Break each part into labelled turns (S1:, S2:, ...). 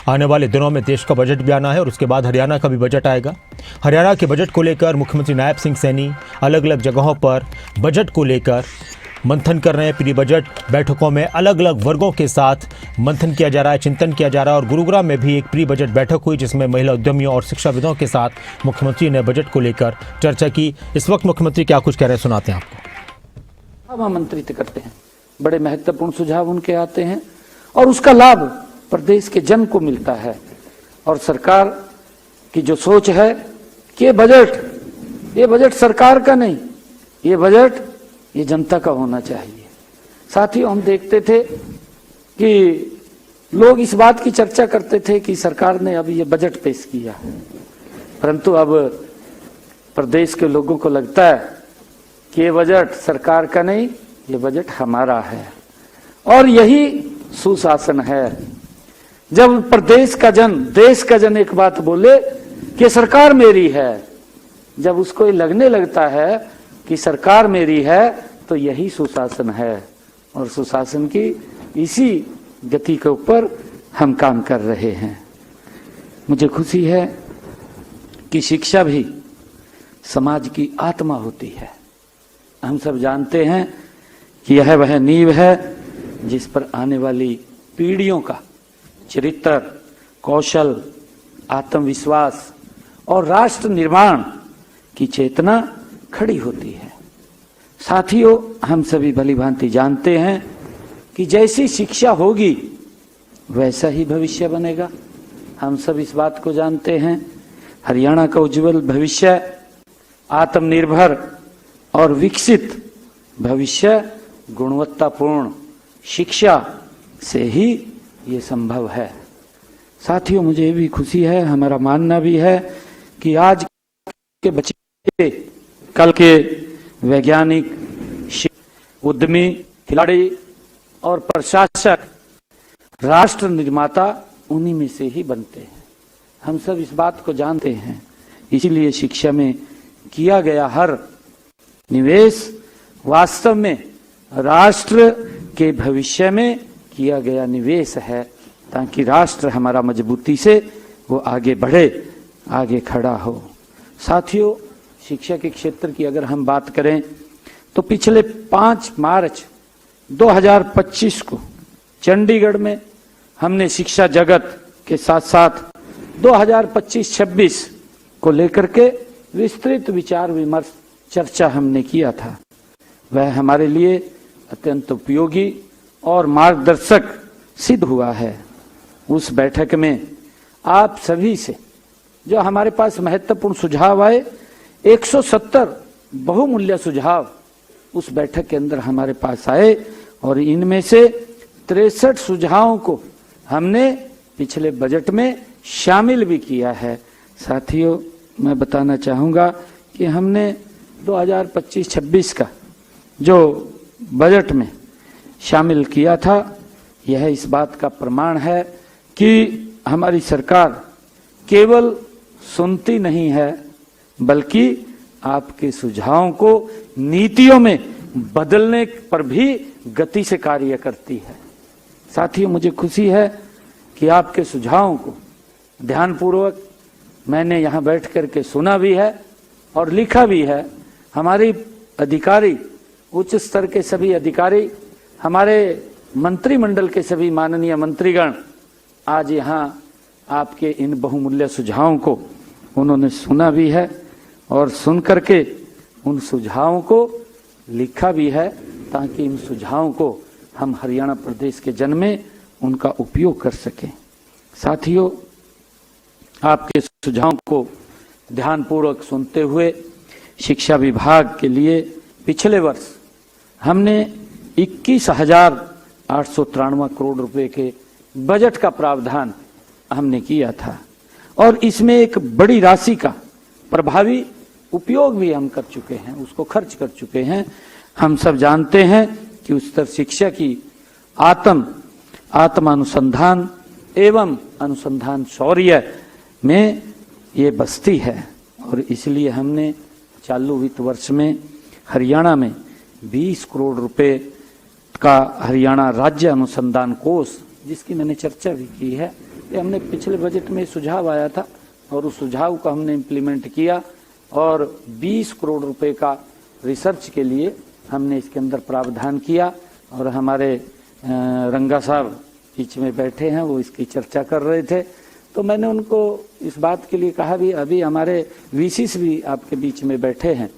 S1: आने वाले दिनों में देश का बजट भी आना है और उसके बाद हरियाणा का भी बजट आएगा। हरियाणा के बजट को लेकर मुख्यमंत्री नायब सिंह सैनी अलग अलग जगहों पर बजट को लेकर मंथन कर रहे हैं। प्री बजट बैठकों में अलग अलग वर्गों के साथ मंथन किया जा रहा है, चिंतन किया जा रहा है। और गुरुग्राम में भी एक प्री बजट बैठक हुई जिसमें महिला उद्यमियों और शिक्षाविदों के साथ मुख्यमंत्री ने बजट को लेकर चर्चा की। इस वक्त मुख्यमंत्री क्या कुछ कह रहे हैं, सुनाते हैं आपको।
S2: हम आमंत्रित करते हैं, बड़े महत्वपूर्ण सुझाव उनके आते हैं और उसका लाभ प्रदेश के जन को मिलता है। और सरकार की जो सोच है कि ये बजट सरकार का नहीं, ये बजट ये जनता का होना चाहिए। साथियों, हम देखते थे कि लोग इस बात की चर्चा करते थे कि सरकार ने अब ये बजट पेश किया, परंतु अब प्रदेश के लोगों को लगता है कि ये बजट सरकार का नहीं, ये बजट हमारा है। और यही सुशासन है। जब प्रदेश का जन, देश का जन एक बात बोले कि सरकार मेरी है, जब उसको लगने लगता है कि सरकार मेरी है, तो यही सुशासन है। और सुशासन की इसी गति के ऊपर हम काम कर रहे हैं। मुझे खुशी है कि शिक्षा भी समाज की आत्मा होती है। हम सब जानते हैं कि यह वह नींव है जिस पर आने वाली पीढ़ियों का चरित्र, कौशल, आत्मविश्वास और राष्ट्र निर्माण की चेतना खड़ी होती है। साथियों, हम सभी भली भांति जानते हैं कि जैसी शिक्षा होगी वैसा ही भविष्य बनेगा। हम सब इस बात को जानते हैं। हरियाणा का उज्जवल भविष्य, आत्मनिर्भर और विकसित भविष्य गुणवत्तापूर्ण शिक्षा से ही ये संभव है। साथियों, मुझे भी खुशी है, हमारा मानना भी है कि आज के बच्चे कल के वैज्ञानिक, उद्यमी, खिलाड़ी और प्रशासक, राष्ट्र निर्माता उन्हीं में से ही बनते हैं। हम सब इस बात को जानते हैं। इसीलिए शिक्षा में किया गया हर निवेश वास्तव में राष्ट्र के भविष्य में किया गया निवेश है, ताकि राष्ट्र हमारा मजबूती से वो आगे बढ़े, आगे खड़ा हो। साथियों, शिक्षा के क्षेत्र की अगर हम बात करें तो पिछले 5 मार्च 2025 को चंडीगढ़ में हमने शिक्षा जगत के साथ साथ 2025-26 को लेकर के विस्तृत विचार विमर्श चर्चा हमने किया था। वह हमारे लिए अत्यंत उपयोगी और मार्गदर्शक सिद्ध हुआ है। उस बैठक में आप सभी से जो हमारे पास महत्वपूर्ण सुझाव आए, 170 बहुमूल्य सुझाव उस बैठक के अंदर हमारे पास आए और इनमें से 63 सुझावों को हमने पिछले बजट में शामिल भी किया है। साथियों, मैं बताना चाहूँगा कि हमने 2025-26 का जो बजट में शामिल किया था, यह इस बात का प्रमाण है कि हमारी सरकार केवल सुनती नहीं है, बल्कि आपके सुझावों को नीतियों में बदलने पर भी गति से कार्य करती है। साथियों, मुझे खुशी है कि आपके सुझावों को ध्यानपूर्वक मैंने यहाँ बैठ करके सुना भी है और लिखा भी है। हमारी अधिकारी, उच्च स्तर के सभी अधिकारी, हमारे मंत्रिमंडल के सभी माननीय मंत्रीगण आज यहाँ आपके इन बहुमूल्य सुझावों को उन्होंने सुना भी है और सुन करके उन सुझावों को लिखा भी है, ताकि इन सुझावों को हम हरियाणा प्रदेश के जन में उनका उपयोग कर सकें। साथियों, आपके सुझावों को ध्यानपूर्वक सुनते हुए शिक्षा विभाग के लिए पिछले वर्ष हमने 21,893 करोड़ रुपए के बजट का प्रावधान हमने किया था और इसमें एक बड़ी राशि का प्रभावी उपयोग भी हम कर चुके हैं, उसको खर्च कर चुके हैं। हम सब जानते हैं कि उच्चतर शिक्षा की आत्मानुसंधान एवं अनुसंधान शौर्य में ये बस्ती है और इसलिए हमने चालू वित्त वर्ष में हरियाणा में 20 करोड़ रुपए का हरियाणा राज्य अनुसंधान कोष, जिसकी मैंने चर्चा भी की है, ये हमने पिछले बजट में सुझाव आया था और उस सुझाव को हमने इम्प्लीमेंट किया और 20 करोड़ रुपए का रिसर्च के लिए हमने इसके अंदर प्रावधान किया। और हमारे रंगा साहब बीच में बैठे हैं, वो इसकी चर्चा कर रहे थे, तो मैंने उनको इस बात के लिए कहा भी अभी हमारे वीसीस भी आपके बीच में बैठे हैं,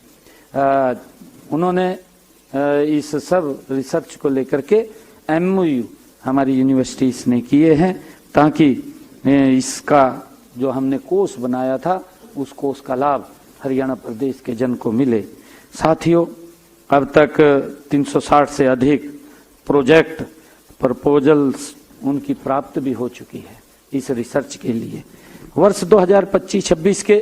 S2: उन्होंने इस सब रिसर्च को लेकर के MOU हमारी यूनिवर्सिटीज ने किए हैं ताकि इसका जो हमने कोर्स बनाया था उस कोर्स का लाभ हरियाणा प्रदेश के जन को मिले। साथियों, अब तक 360 से अधिक प्रोजेक्ट प्रपोजल्स उनकी प्राप्त भी हो चुकी है इस रिसर्च के लिए। वर्ष 2025-26 के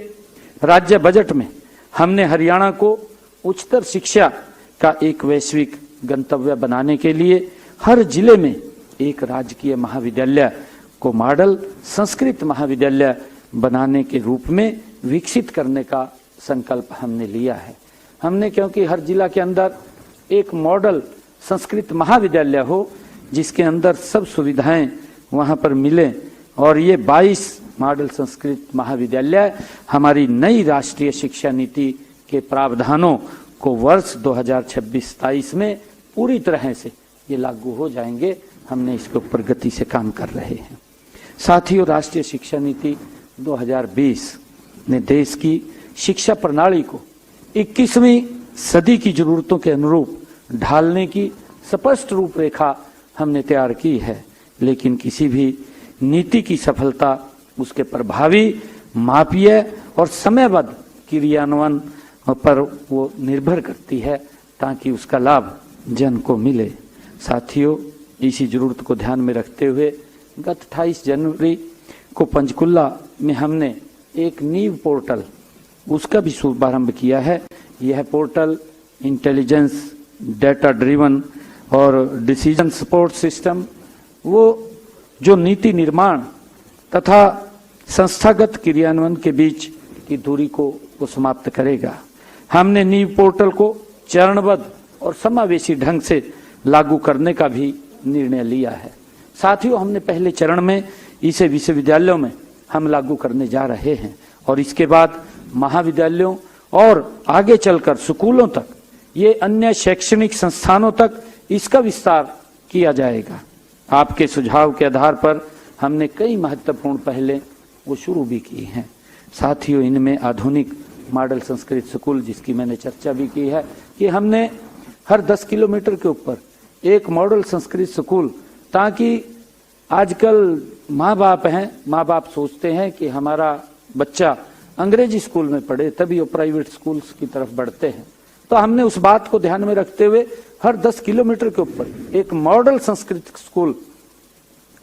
S2: राज्य बजट में हमने हरियाणा को उच्चतर शिक्षा का एक वैश्विक गंतव्य बनाने के लिए हर जिले में एक राजकीय महाविद्यालय को मॉडल संस्कृत महाविद्यालय बनाने के रूप में विकसित करने का संकल्प हमने लिया है। हमने, क्योंकि हर जिला के अंदर एक मॉडल संस्कृत महाविद्यालय हो जिसके अंदर सब सुविधाएं वहां पर मिले, और ये 22 मॉडल संस्कृत महाविद्यालय हमारी नई राष्ट्रीय शिक्षा नीति के प्रावधानों को वर्ष 2026-27 में पूरी तरह से ये लागू हो जाएंगे। हमने इसके ऊपर गति से काम कर रहे हैं। साथियों, राष्ट्रीय शिक्षा नीति 2020 ने देश की शिक्षा प्रणाली को 21वीं सदी की जरूरतों के अनुरूप ढालने की स्पष्ट रूपरेखा हमने तैयार की है, लेकिन किसी भी नीति की सफलता उसके प्रभावी, मापीय और समयबद्ध क्रियान्वयन पर वो निर्भर करती है ताकि उसका लाभ जन को मिले। साथियों, इसी जरूरत को ध्यान में रखते हुए गत 28 जनवरी को पंचकुला में हमने एक नीव पोर्टल उसका भी शुभारंभ किया है। यह पोर्टल इंटेलिजेंस, डेटा ड्रिवन और डिसीजन सपोर्ट सिस्टम, वो जो नीति निर्माण तथा संस्थागत क्रियान्वयन के बीच की दूरी को समाप्त करेगा। हमने नीव पोर्टल को चरणबद्ध और समावेशी ढंग से लागू करने का भी निर्णय लिया है। साथियों, हमने पहले चरण में इसे विश्वविद्यालयों में हम लागू करने जा रहे हैं और इसके बाद महाविद्यालयों और आगे चलकर स्कूलों तक, ये अन्य शैक्षणिक संस्थानों तक इसका विस्तार किया जाएगा। आपके सुझाव के आधार पर हमने कई महत्वपूर्ण पहलें वो शुरू भी की हैं। साथियों, इनमें आधुनिक मॉडल संस्कृत स्कूल, जिसकी मैंने चर्चा भी की है कि हमने हर 10 किलोमीटर के ऊपर एक मॉडल संस्कृत स्कूल, ताकि आजकल माँ बाप सोचते हैं कि हमारा बच्चा अंग्रेजी स्कूल में पढ़े तभी वो प्राइवेट स्कूल्स की तरफ बढ़ते हैं, तो हमने उस बात को ध्यान में रखते हुए हर 10 किलोमीटर के ऊपर एक मॉडल संस्कृत स्कूल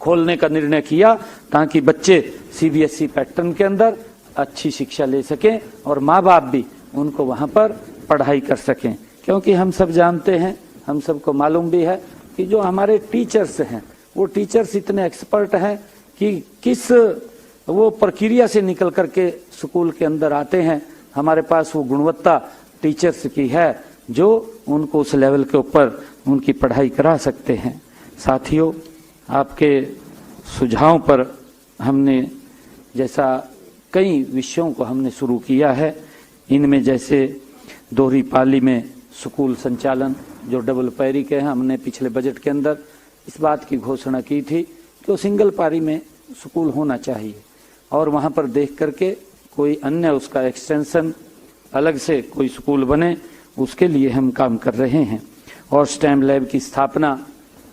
S2: खोलने का निर्णय किया ताकि बच्चे CBSE पैटर्न के अंदर अच्छी शिक्षा ले सकें और माँ बाप भी उनको वहां पर पढ़ाई कर सकें। क्योंकि हम सब जानते हैं, हम सबको मालूम भी है कि जो हमारे टीचर्स हैं वो टीचर्स इतने एक्सपर्ट हैं कि किस वो प्रक्रिया से निकल करके स्कूल के अंदर आते हैं। हमारे पास वो गुणवत्ता टीचर्स की है जो उनको उस लेवल के ऊपर उनकी पढ़ाई करा सकते हैं। साथियों, आपके सुझावों पर हमने जैसा कई विषयों को हमने शुरू किया है, इनमें जैसे दोहरी पाली में स्कूल संचालन जो डबल पैरी के हैं, हमने पिछले बजट के अंदर इस बात की घोषणा की थी कि वो सिंगल पारी में स्कूल होना चाहिए और वहां पर देख करके कोई अन्य उसका एक्सटेंशन अलग से कोई स्कूल बने, उसके लिए हम काम कर रहे हैं। और स्टेम लैब की स्थापना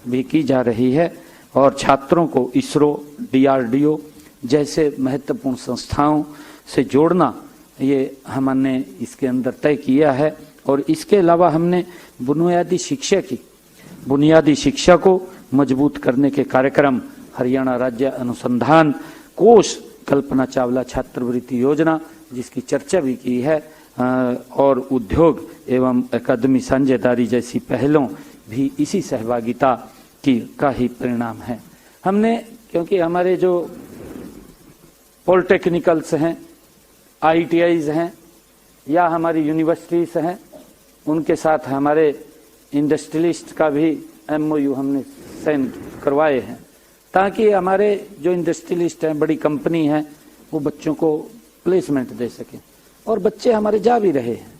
S2: भी की जा रही है और छात्रों को इसरो, DRDO जैसे महत्वपूर्ण संस्थाओं से जोड़ना, ये हमने इसके अंदर तय किया है। और इसके अलावा हमने बुनियादी शिक्षा को मजबूत करने के कार्यक्रम हरियाणा राज्य अनुसंधान कोष, कल्पना चावला छात्रवृत्ति योजना, जिसकी चर्चा भी की है, और उद्योग एवं अकादमी साझेदारी जैसी पहलों भी इसी सहभागिता का ही परिणाम है। हमने, क्योंकि हमारे जो पॉलिटेक्निकल्स हैं, ITIs हैं या हमारी यूनिवर्सिटीज हैं, उनके साथ हमारे इंडस्ट्रियलिस्ट का भी MOU हमने साइन करवाए हैं। ताकि हमारे जो इंडस्ट्रियलिस्ट हैं, बड़ी कंपनी हैं, वो बच्चों को प्लेसमेंट दे सकें और बच्चे हमारे जा भी रहे हैं।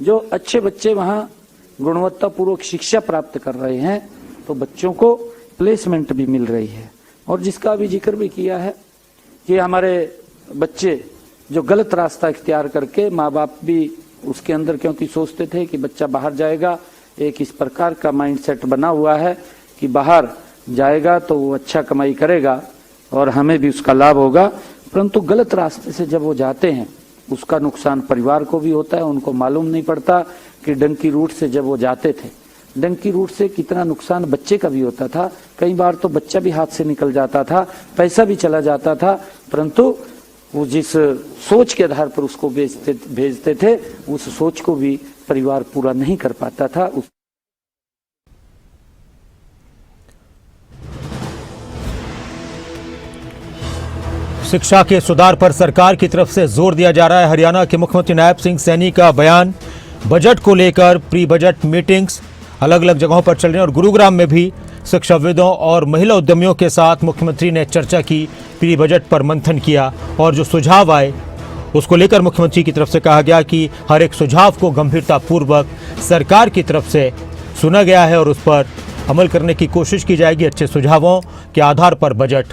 S2: जो अच्छे बच्चे वहाँ गुणवत्तापूर्वक शिक्षा प्राप्त कर रहे हैं तो बच्चों को प्लेसमेंट भी मिल रही है। और जिसका अभी जिक्र भी किया है कि हमारे बच्चे जो गलत रास्ता इख्तियार करके, माँ बाप भी उसके अंदर क्योंकि सोचते थे कि बच्चा बाहर जाएगा, एक इस प्रकार का माइंडसेट बना हुआ है कि बाहर जाएगा तो वो अच्छा कमाई करेगा और हमें भी उसका लाभ होगा, परंतु गलत रास्ते से जब वो जाते हैं उसका नुकसान परिवार को भी होता है। उनको मालूम नहीं पड़ता कि डंकी रूट से जब वो जाते थे, डंकी रूट से कितना नुकसान बच्चे का भी होता था। कई बार तो बच्चा भी हाथ से निकल जाता था, पैसा भी चला जाता था, परंतु वो जिस सोच के आधार पर उसको भेजते थे, उस सोच को भी परिवार पूरा नहीं कर पाता था।
S1: शिक्षा के सुधार पर सरकार की तरफ से जोर दिया जा रहा है। हरियाणा के मुख्यमंत्री नायब सिंह सैनी का बयान, बजट को लेकर प्री बजट मीटिंग्स अलग अलग जगहों पर चल रही हैं और गुरुग्राम में भी शिक्षाविदों और महिला उद्यमियों के साथ मुख्यमंत्री ने चर्चा की, प्री बजट पर मंथन किया और जो सुझाव आए उसको लेकर मुख्यमंत्री की तरफ से कहा गया कि हर एक सुझाव को गंभीरतापूर्वक सरकार की तरफ से सुना गया है और उस पर अमल करने की कोशिश की जाएगी। अच्छे सुझावों के आधार पर बजट